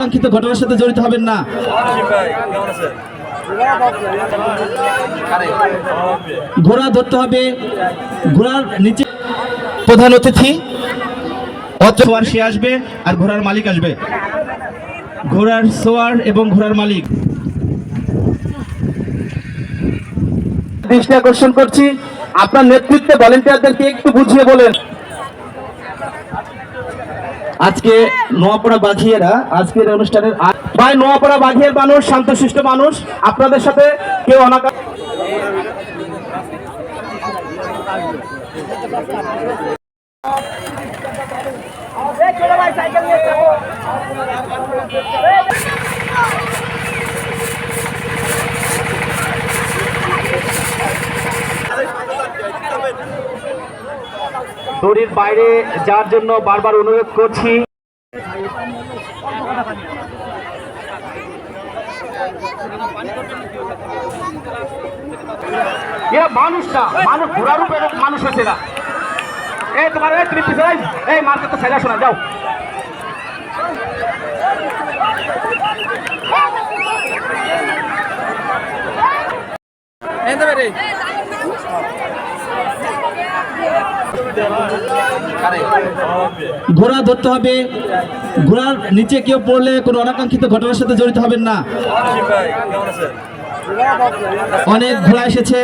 অনাকাঙ্ক্ষিত ঘটনার সাথে জড়িত হবেন না। ঘোড়া ধরতে হবে, ঘোড়ার নিচে প্রধান অতিথি সোয়ার সে আসবে আর ঘোড়ার মালিক আসবে। ঘোড়ার সোয়ার এবং ঘোড়ার মালিক দৃষ্টি আকর্ষণ করছি, আপনার নেতৃত্বে ভলেন্টিয়ারদেরকে একটু বুঝিয়ে বলেন। আজকে নোয়াপাড়া বাঘিয়েরা আজকের অনুষ্ঠানের ভাই নোয়াপাড়া বাঘিয়ার মানুষ শান্তশিষ্ট মানুষ, আপনাদের সাথে কেউ অনাকাঙ্ক্ষিত দড়ির বাইরে যাওয়ার জন্য বারবার অনুরোধ করছি। মানুষ না, মানুষ ঘোড়ার রূপে মানুষ হয়েছে না। এই তোমার এই মার্কেট তো সাইডা শোনা যাও। ঘোড়া ধরতে হবে, ঘোড়ার নিচে কেউ পড়লে কোনো অনাকাঙ্ক্ষিত ঘটনার সাথে জড়িত হবেন না। অনেক ঘোড়া এসেছে।